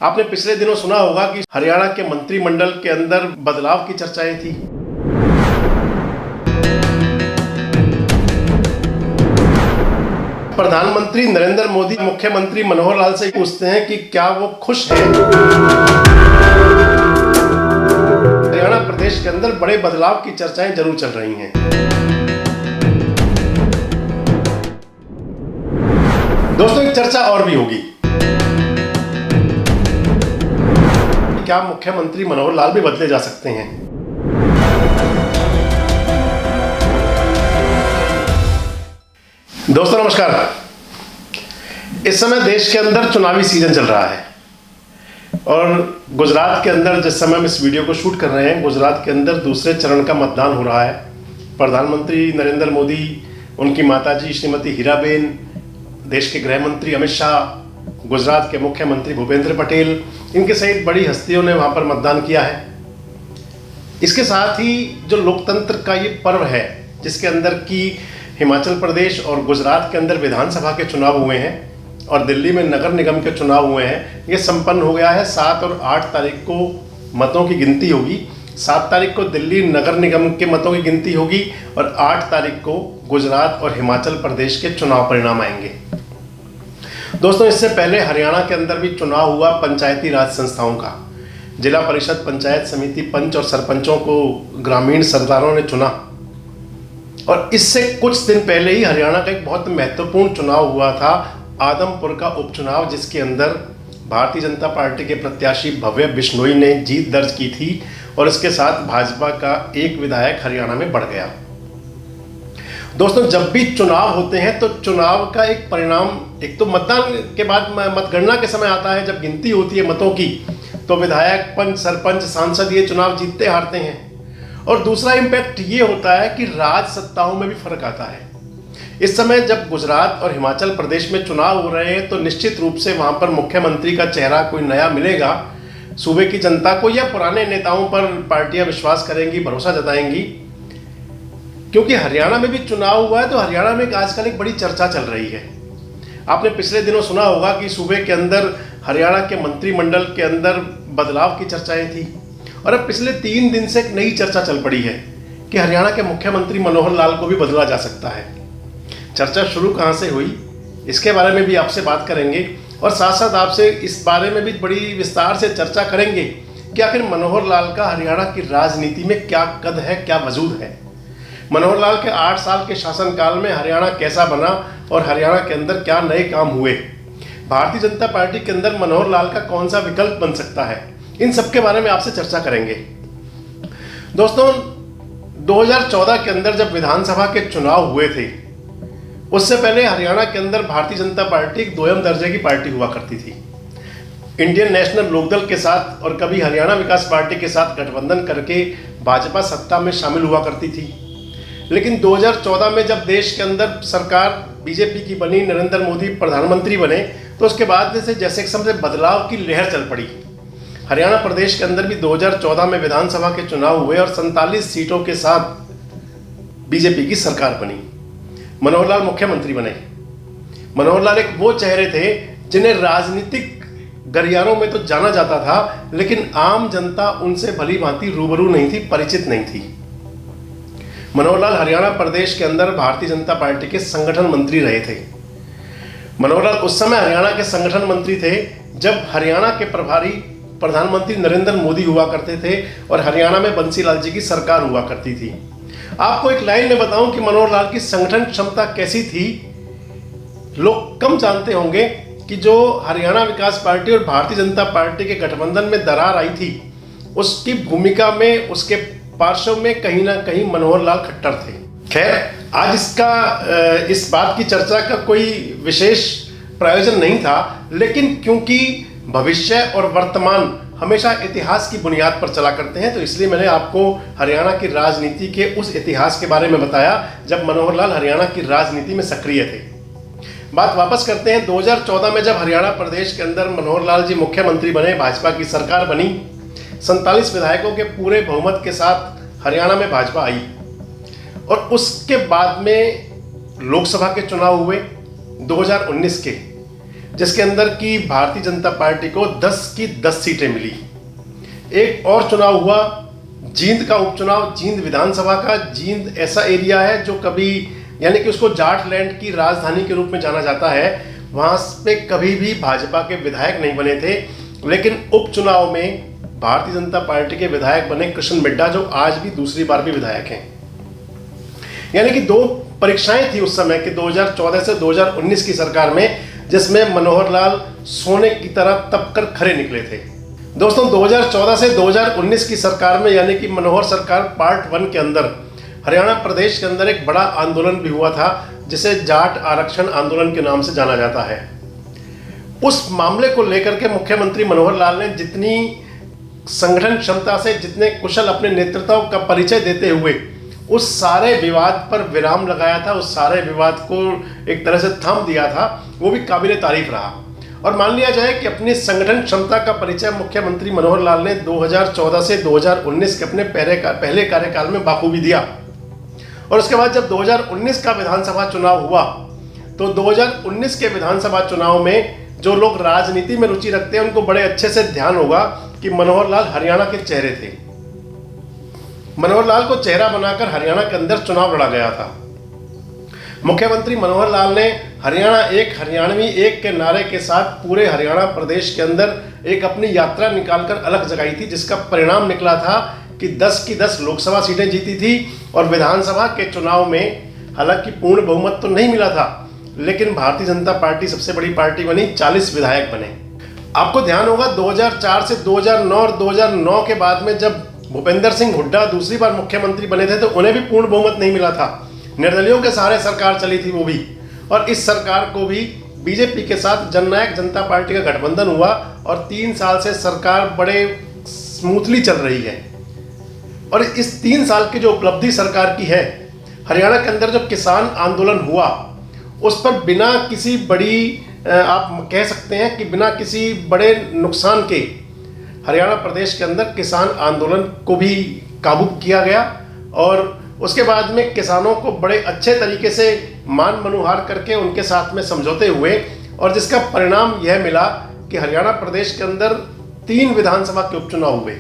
आपने पिछले दिनों सुना होगा कि हरियाणा के मंत्रिमंडल के अंदर बदलाव की चर्चाएं थी। प्रधानमंत्री नरेंद्र मोदी मुख्यमंत्री मनोहर लाल से पूछते हैं कि क्या वो खुश हैं। हरियाणा प्रदेश के अंदर बड़े बदलाव की चर्चाएं जरूर चल रही हैं। दोस्तों, एक चर्चा और भी होगी, क्या मुख्यमंत्री मनोहर लाल भी बदले जा सकते हैं। दोस्तों नमस्कार। इस समय देश के अंदर चुनावी सीजन चल रहा है और गुजरात के अंदर जिस समय हम इस वीडियो को शूट कर रहे हैं, गुजरात के अंदर दूसरे चरण का मतदान हो रहा है। प्रधानमंत्री नरेंद्र मोदी, उनकी माताजी श्रीमती हीराबेन, देश के गृह मंत्री अमित शाह, गुजरात के मुख्यमंत्री भूपेंद्र पटेल, इनके सहित बड़ी हस्तियों ने वहां पर मतदान किया है। इसके साथ ही जो लोकतंत्र का ये पर्व है, जिसके अंदर की हिमाचल प्रदेश और गुजरात के अंदर विधानसभा के चुनाव हुए हैं और दिल्ली में नगर निगम के चुनाव हुए हैं, ये संपन्न हो गया है। 7 और 8 तारीख को मतों की गिनती होगी। 7 तारीख को दिल्ली नगर निगम के मतों की गिनती होगी और 8 तारीख को गुजरात और हिमाचल प्रदेश के चुनाव परिणाम आएंगे। दोस्तों, इससे पहले हरियाणा के अंदर भी चुनाव हुआ पंचायती राज संस्थाओं का। जिला परिषद, पंचायत समिति, पंच और सरपंचों को ग्रामीण सरदारों ने चुना और इससे कुछ दिन पहले ही हरियाणा का एक बहुत महत्वपूर्ण चुनाव हुआ था, आदमपुर का उपचुनाव, जिसके अंदर भारतीय जनता पार्टी के प्रत्याशी भव्य बिश्नोई ने जीत दर्ज की थी और इसके साथ भाजपा का एक विधायक हरियाणा में बढ़ गया। दोस्तों, जब भी चुनाव होते हैं तो चुनाव का एक परिणाम, एक तो मतदान के बाद मतगणना के समय आता है, जब गिनती होती है मतों की, तो विधायक, पंच, सरपंच, सांसद ये चुनाव जीतते हारते हैं। और दूसरा इम्पैक्ट ये होता है कि राज सत्ताओं में भी फर्क आता है। इस समय जब गुजरात और हिमाचल प्रदेश में चुनाव हो रहे हैं तो निश्चित रूप से वहां पर मुख्यमंत्री का चेहरा कोई नया मिलेगा। सूबे की जनता को या पुराने नेताओं पर पार्टियां विश्वास करेंगी, भरोसा जताएंगी। क्योंकि हरियाणा में भी चुनाव हुआ है तो हरियाणा में आजकल एक बड़ी चर्चा चल रही है। आपने पिछले दिनों सुना होगा कि सूबे के अंदर हरियाणा के मंत्रिमंडल के अंदर बदलाव की चर्चाएं थी और अब पिछले 3 दिन से एक नई चर्चा चल पड़ी है कि हरियाणा के मुख्यमंत्री मनोहर लाल को भी बदला जा सकता है। चर्चा शुरू कहाँ से हुई, इसके बारे में भी आपसे बात करेंगे और साथ साथ आपसे इस बारे में भी बड़ी विस्तार से चर्चा करेंगे कि आखिर मनोहर लाल का हरियाणा की राजनीति में क्या कद है, क्या वजूद है। मनोहर लाल के 8 साल के शासनकाल में हरियाणा कैसा बना और हरियाणा के अंदर क्या नए काम हुए। भारतीय जनता पार्टी के अंदर मनोहर लाल का कौन सा विकल्प बन सकता है, इन सब के बारे में आपसे चर्चा करेंगे। दोस्तों, 2014 के अंदर जब विधानसभा के चुनाव हुए थे, उससे पहले हरियाणा के अंदर भारतीय जनता पार्टी एक दोयम दर्जे की पार्टी हुआ करती थी। इंडियन नेशनल लोकदल के साथ और कभी हरियाणा विकास पार्टी के साथ गठबंधन करके भाजपा सत्ता में शामिल हुआ करती थी। लेकिन 2014 में जब देश के अंदर सरकार बीजेपी की बनी, नरेंद्र मोदी प्रधानमंत्री बने, तो उसके बाद से जैसे बदलाव की लहर चल पड़ी। हरियाणा प्रदेश के अंदर भी 2014 में विधानसभा के चुनाव हुए और 47 सीटों के साथ बीजेपी की सरकार बनी। मनोहर लाल मुख्यमंत्री बने। मनोहर लाल एक वो चेहरे थे जिन्हें राजनीतिक गलियारों में तो जाना जाता था, लेकिन आम जनता उनसे भली भांति रूबरू नहीं थी, परिचित नहीं थी। मनोहर लाल हरियाणा प्रदेश के अंदर भारतीय जनता पार्टी के संगठन मंत्री रहे थे। मनोहर लाल उस समय हरियाणा के संगठन मंत्री थे जब हरियाणा के प्रभारी प्रधानमंत्री नरेंद्र मोदी हुआ करते थे और हरियाणा में बंसीलाल जी की सरकार हुआ करती थी। आपको एक लाइन में बताऊं कि मनोहर लाल की संगठन क्षमता कैसी थी। लोग कम जानते होंगे कि जो हरियाणा विकास पार्टी और भारतीय जनता पार्टी के गठबंधन में दरार आई थी, उसकी भूमिका में, उसके पार्श्व में कहीं ना कहीं मनोहर लाल खट्टर थे। खैर, आज इस बात की चर्चा का कोई विशेष प्रयोजन नहीं था, लेकिन क्योंकि भविष्य और वर्तमान हमेशा इतिहास की बुनियाद पर चला करते हैं, तो इसलिए मैंने आपको हरियाणा की राजनीति के उस इतिहास के बारे में बताया जब मनोहर लाल हरियाणा की राजनीति में सक्रिय थे। बात वापस करते हैं 2014 में, जब हरियाणा प्रदेश के अंदर मनोहर लाल जी मुख्यमंत्री बने, भाजपा की सरकार बनी, 47 विधायकों के पूरे बहुमत के साथ हरियाणा में भाजपा आई और उसके बाद में लोकसभा के चुनाव हुए 2019 के। जिसके अंदर की भारतीय जनता पार्टी को 10 की 10 सीटें मिली। एक और चुनाव हुआ जींद का उपचुनाव, जींद विधानसभा का। जींद ऐसा एरिया है जो कभी, यानी कि उसको जाट लैंड की राजधानी के रूप में जाना जाता है। वहाँ पे कभी भी भाजपा के विधायक नहीं बने थे, लेकिन उपचुनाव में भारतीय जनता पार्टी के विधायक बने कृष्ण मिड्ढा, जो आज भी दूसरी बार भी विधायक हैं। यानी कि 2 परीक्षाएं थी उस समय कि 2014 से 2019 की सरकार में, जिसमें मनोहर लाल सोने की तरह तपकर खरे निकले थे। दोस्तों, 2014 से 2019 की सरकार में, यानी कि मनोहर सरकार पार्ट 1 के अंदर हरियाणा प्रदेश के अंदर एक बड़ा आंदोलन भी हुआ था, जिसे जाट आरक्षण आंदोलन के नाम से जाना जाता है। उस मामले को लेकर के मुख्यमंत्री मनोहर लाल ने जितनी संगठन क्षमता से, जितने कुशल अपने नेतृत्व का परिचय देते हुए उस सारे विवाद पर विराम लगाया था, उस सारे विवाद को एक तरह से थाम दिया था, वो भी काबिले तारीफ रहा। और मान लिया जाए कि अपनी संगठन क्षमता का परिचय मुख्यमंत्री मनोहर लाल ने 2014 से 2019 के अपने पहले कार्यकाल में बाखूबी दिया। और उसके बाद जब 2019 का विधानसभा चुनाव हुआ, तो 2019 के विधानसभा चुनाव में जो लोग राजनीति में रुचि रखते हैं उनको बड़े अच्छे से ध्यान होगा कि मनोहर लाल हरियाणा के चेहरे थे। मनोहर लाल को चेहरा बनाकर हरियाणा के अंदर चुनाव लड़ा गया था। मुख्यमंत्री मनोहर लाल ने हरियाणा एक, हरियाणवी एक के नारे के साथ पूरे हरियाणा प्रदेश के अंदर एक अपनी यात्रा निकालकर अलग जगाई थी, जिसका परिणाम निकला था कि 10 की 10 लोकसभा सीटें जीती थी। और विधानसभा के चुनाव में हालांकि पूर्ण बहुमत तो नहीं मिला था, लेकिन भारतीय जनता पार्टी सबसे बड़ी पार्टी बनी, 40 विधायक बने। आपको ध्यान होगा 2004 से 2009 और 2009 के बाद में जब भूपेंद्र सिंह हुड्डा दूसरी बार मुख्यमंत्री बने थे, तो उन्हें भी पूर्ण बहुमत नहीं मिला था। निर्दलियों के सहारे सरकार चली थी वो भी। और इस सरकार को भी बीजेपी के साथ जननायक जनता पार्टी का गठबंधन हुआ और 3 साल से सरकार बड़े स्मूथली चल रही है। और इस 3 साल की जो उपलब्धि सरकार की है, हरियाणा के अंदर जो किसान आंदोलन हुआ, उस पर बिना किसी बड़ी, आप कह सकते हैं कि बिना किसी बड़े नुकसान के हरियाणा प्रदेश के अंदर किसान आंदोलन को भी काबू किया गया। और उसके बाद में किसानों को बड़े अच्छे तरीके से मान मनुहार करके उनके साथ में समझौते हुए, और जिसका परिणाम यह मिला कि हरियाणा प्रदेश के अंदर 3 विधानसभा के उपचुनाव हुए।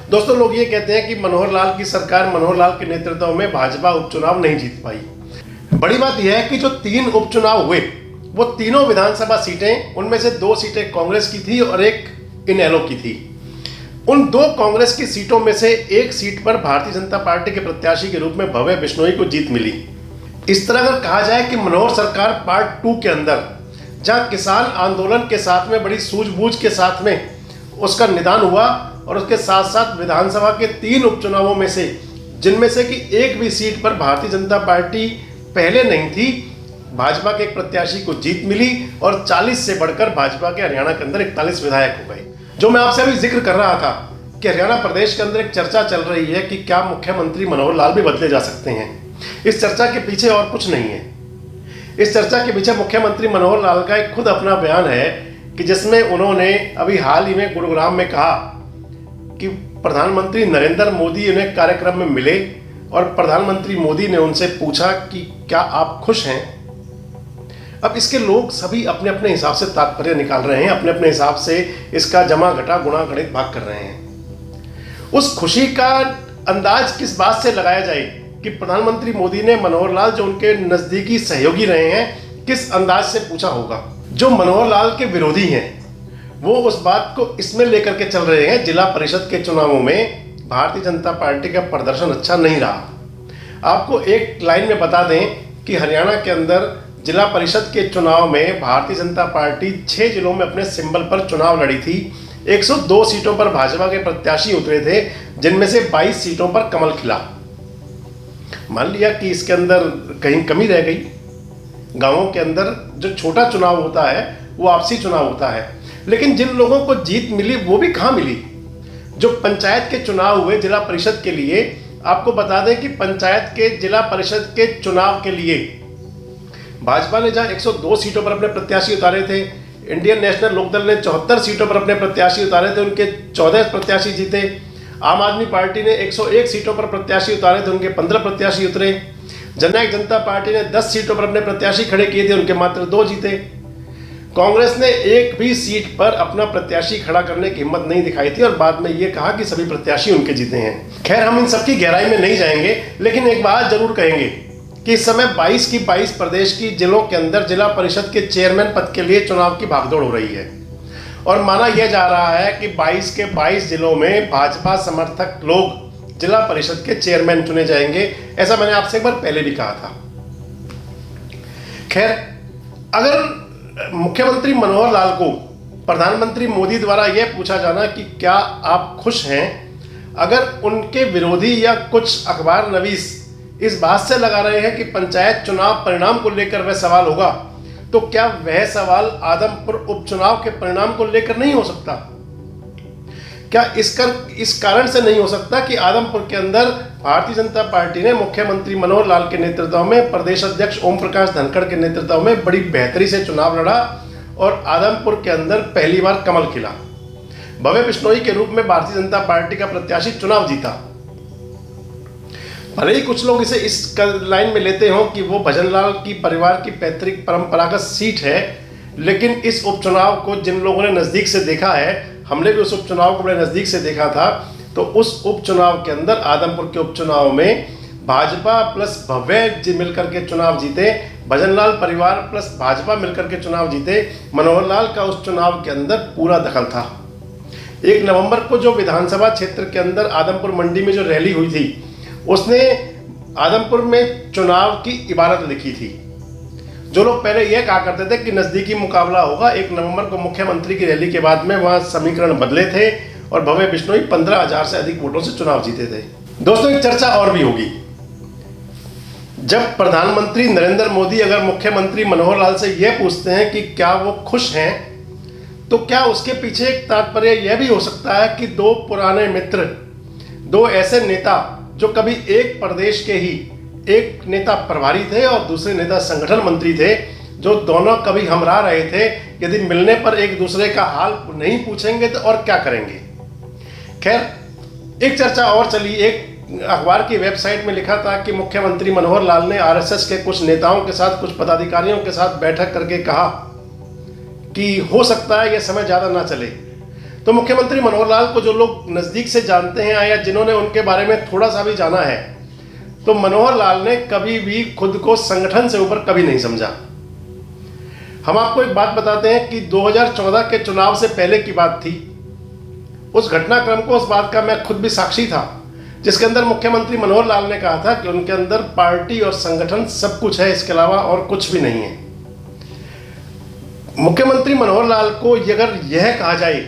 दोस्तों, लोग ये कहते हैं कि मनोहर लाल की सरकार, मनोहर लाल के नेतृत्व में भाजपा उपचुनाव नहीं जीत पाई। बड़ी बात यह है कि जो 3 उपचुनाव हुए, वो तीनों विधानसभा सीटें, उनमें से 2 सीटें कांग्रेस की थी और एक इनेलो की थी। उन 2 कांग्रेस की सीटों में से एक सीट पर भारतीय जनता पार्टी के प्रत्याशी के रूप में भव्य बिश्नोई को जीत मिली। इस तरह अगर कहा जाए कि मनोहर सरकार पार्ट 2 के अंदर, जहां किसान आंदोलन के साथ में बड़ी सूझबूझ के साथ में उसका निदान हुआ, और उसके साथ साथ विधानसभा के 3 उपचुनावों में से, जिनमें से कि एक भी सीट पर भारतीय जनता पार्टी पहले नहीं थी, भाजपा के एक प्रत्याशी को जीत मिली और 40 से बढ़कर भाजपा के हरियाणा के अंदर 41 विधायक हो गए। जो मैं आपसे अभी जिक्र कर रहा था कि हरियाणा प्रदेश के अंदर एक चर्चा चल रही है कि क्या मुख्यमंत्री मनोहर लाल भी बदले जा सकते हैं। इस चर्चा के पीछे और कुछ नहीं है। इस चर्चा के पीछे मुख्यमंत्री मनोहर लाल का एक खुद अपना बयान है कि जिसमें उन्होंने अभी हाल ही में गुरुग्राम में कहा कि प्रधानमंत्री नरेंद्र मोदी उन्हें कार्यक्रम में मिले और प्रधानमंत्री मोदी ने उनसे पूछा कि क्या आप खुश हैं। अब इसके लोग सभी अपने अपने हिसाब से तात्पर्य निकाल रहे हैं, अपने अपने हिसाब से इसका जमा घटा गुणा गणित भाग कर रहे हैं। उस खुशी का अंदाज किस बात से लगाया जाए कि प्रधानमंत्री मोदी ने मनोहर लाल, जो उनके नजदीकी सहयोगी रहे हैं, किस अंदाज से पूछा होगा। जो मनोहर लाल के विरोधी हैं वो उस बात को इसमें लेकर के चल रहे हैं, जिला परिषद के चुनावों में भारतीय जनता पार्टी का प्रदर्शन अच्छा नहीं रहा। आपको एक लाइन में बता दें कि हरियाणा के अंदर जिला परिषद के चुनाव में भारतीय जनता पार्टी 6 जिलों में अपने सिंबल पर चुनाव लड़ी थी। 102 सीटों पर भाजपा के प्रत्याशी उतरे थे, जिनमें से 22 सीटों पर कमल खिला। मान लिया कि इसके अंदर कहीं कमी रह गई। गांवों के अंदर जो छोटा चुनाव होता है वो आपसी चुनाव होता है, लेकिन जिन लोगों को जीत मिली वो भी कहाँ मिली। जो पंचायत के चुनाव हुए जिला परिषद के लिए, आपको बता दें कि पंचायत के जिला परिषद के चुनाव के लिए भाजपा ने जहां 102 सीटों पर अपने प्रत्याशी उतारे थे, इंडियन नेशनल लोकदल ने 74 सीटों पर अपने प्रत्याशी उतारे थे, उनके 14 प्रत्याशी जीते। आम आदमी पार्टी ने 101 सीटों पर प्रत्याशी उतारे थे, उनके 15 प्रत्याशी उतरे। जननायक जनता पार्टी ने 10 सीटों पर अपने प्रत्याशी खड़े किए थे, उनके मात्र 2 जीते। कांग्रेस ने एक भी सीट पर अपना प्रत्याशी खड़ा करने की हिम्मत नहीं दिखाई थी और बाद में ये कहा कि सभी प्रत्याशी उनके जीते हैं। खैर, हम इन सबकी गहराई में नहीं जाएंगे, लेकिन एक बात जरूर कहेंगे कि इस समय 22 की 22 प्रदेश की जिलों के अंदर जिला परिषद के चेयरमैन पद के लिए चुनाव की भागदौड़ हो रही है और माना यह जा रहा है कि 22 के 22 जिलों में भाजपा समर्थक लोग जिला परिषद के चेयरमैन चुने जाएंगे। ऐसा मैंने आपसे एक बार पहले भी कहा था। खैर, अगर मुख्यमंत्री मनोहर लाल को प्रधानमंत्री मोदी द्वारा यह पूछा जाना कि क्या आप खुश हैं, अगर उनके विरोधी या कुछ अखबार नवीस इस बात से लगा रहे हैं कि पंचायत चुनाव परिणाम को लेकर वह सवाल होगा, तो क्या वह सवाल आदमपुर उपचुनाव के परिणाम को लेकर नहीं हो सकता? क्या इस कारण से नहीं हो सकता कि आदमपुर के अंदर भारतीय जनता पार्टी ने मुख्यमंत्री मनोहर लाल के नेतृत्व में, प्रदेश अध्यक्ष ओम प्रकाश धनखड़ के नेतृत्व में बड़ी बेहतरी से चुनाव लड़ा और आदमपुर के अंदर पहली बार कमल खिला। भव्य बिश्नोई के रूप में भारतीय जनता पार्टी का प्रत्याशी चुनाव जीता। भले ही कुछ लोग इसे इस लाइन में लेते हो कि वो भजनलाल की परिवार की पैतृक परंपरागत सीट है, लेकिन इस उपचुनाव को जिन लोगों ने नज़दीक से देखा है, हमने भी उस उपचुनाव को बड़े नज़दीक से देखा था, तो उस उपचुनाव के अंदर आदमपुर के उपचुनाव में भाजपा प्लस भव्य जी मिलकर के चुनाव जीते, भजनलाल परिवार प्लस भाजपा मिलकर के चुनाव जीते। मनोहर लाल का उस चुनाव के अंदर पूरा दखल था। 1 नवंबर को जो विधानसभा क्षेत्र के अंदर आदमपुर मंडी में जो रैली हुई थी, उसने आदमपुर में चुनाव की इबारत लिखी थी। जो लोग पहले यह कहा करते थे कि नज़दीकी मुकाबला होगा, 1 नवंबर को मुख्यमंत्री की रैली के बाद में वहाँ समीकरण बदले थे और भव्य बिश्नोई 15,000 से अधिक वोटों से चुनाव जीते थे। दोस्तों, एक चर्चा और भी होगी। जब प्रधानमंत्री नरेंद्र मोदी अगर मुख्यमंत्री मनोहर लाल से यह पूछते हैं कि क्या वो खुश हैं, तो क्या उसके पीछे एक तात्पर्य यह भी हो सकता है कि 2 पुराने मित्र, 2 ऐसे नेता जो कभी एक प्रदेश के ही, एक नेता प्रभारी थे और दूसरे नेता संगठन मंत्री थे, जो दोनों कभी हमरा रहे थे, यदि मिलने पर एक दूसरे का हाल नहीं पूछेंगे तो और क्या करेंगे। खैर, एक चर्चा और चली। एक अखबार की वेबसाइट में लिखा था कि मुख्यमंत्री मनोहर लाल ने आरएसएस के कुछ नेताओं के साथ, कुछ पदाधिकारियों के साथ बैठक करके कहा कि हो सकता है यह समय ज़्यादा ना चले। तो मुख्यमंत्री मनोहर लाल को जो लोग नज़दीक से जानते हैं या जिन्होंने उनके बारे में थोड़ा सा भी जाना है, तो मनोहर लाल ने कभी भी खुद को संगठन से ऊपर कभी नहीं समझा। हम आपको एक बात बताते हैं कि 2014 के चुनाव से पहले की बात थी। उस घटनाक्रम को, उस बात का मैं खुद भी साक्षी था, जिसके अंदर मुख्यमंत्री मनोहर लाल ने कहा था कि उनके अंदर पार्टी और संगठन सब कुछ है, इसके अलावा और कुछ भी नहीं है। मुख्यमंत्री मनोहर लाल को अगर यह कहा जाए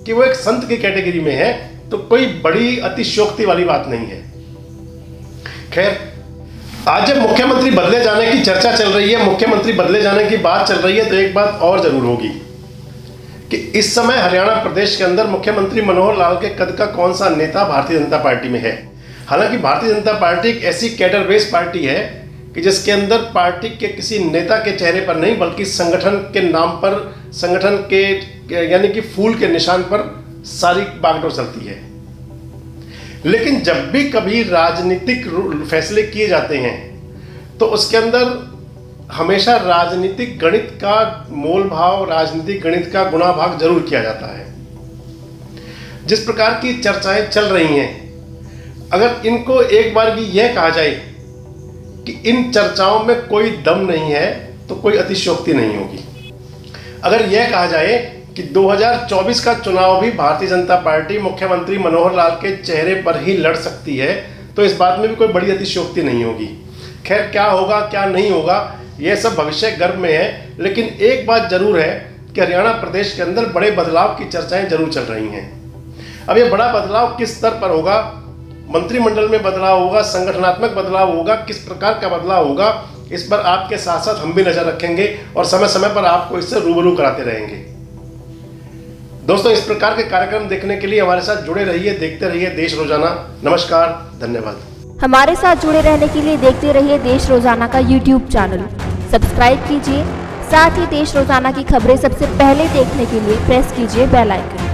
कि वो एक संत की कैटेगरी में है, तो कोई बड़ी अतिशयोक्ति वाली बात नहीं है। खैर, आज जब मुख्यमंत्री बदले जाने की चर्चा चल रही है, मुख्यमंत्री बदले जाने की बात चल रही है, तो एक बात और जरूर होगी कि इस समय हरियाणा प्रदेश के अंदर मुख्यमंत्री मनोहर लाल के कद का कौन सा नेता भारतीय जनता पार्टी में है। हालांकि भारतीय जनता पार्टी एक ऐसी कैडर बेस्ड पार्टी है कि जिसके अंदर पार्टी के किसी नेता के चेहरे पर नहीं, बल्कि संगठन के नाम पर, संगठन के यानी कि फूल के निशान पर सारी बागडोर चलती है। लेकिन जब भी कभी राजनीतिक फैसले किए जाते हैं, तो उसके अंदर हमेशा राजनीतिक गणित का मोल भाव, राजनीतिक गणित का गुणा भाग जरूर किया जाता है। जिस प्रकार की चर्चाएं चल रही हैं, अगर इनको एक बार भी यह कहा जाए कि इन चर्चाओं में कोई दम नहीं है, तो कोई अतिशयोक्ति नहीं होगी। अगर यह कहा जाए कि 2024 का चुनाव भी भारतीय जनता पार्टी मुख्यमंत्री मनोहर लाल के चेहरे पर ही लड़ सकती है, तो इस बात में भी कोई बड़ी अतिशयोक्ति नहीं होगी। खैर, क्या होगा क्या नहीं होगा, यह सब भविष्य गर्भ में है। लेकिन एक बात जरूर है कि हरियाणा प्रदेश के अंदर बड़े बदलाव की चर्चाएं जरूर चल रही हैं। अब यह बड़ा बदलाव किस स्तर पर होगा, मंत्रिमंडल में बदलाव होगा, संगठनात्मक बदलाव होगा, किस प्रकार का बदलाव होगा, इस पर आपके साथ साथ हम भी नजर रखेंगे और समय समय पर आपको इससे रूबरू कराते रहेंगे। दोस्तों, इस प्रकार के कार्यक्रम देखने के लिए हमारे साथ जुड़े रहिए, देखते रहिए देश रोजाना। नमस्कार, धन्यवाद। हमारे साथ जुड़े रहने के लिए देखते रहिए देश रोजाना का YouTube चैनल सब्सक्राइब कीजिए। साथ ही देश रोजाना की खबरें सबसे पहले देखने के लिए प्रेस कीजिए बेल आइकन।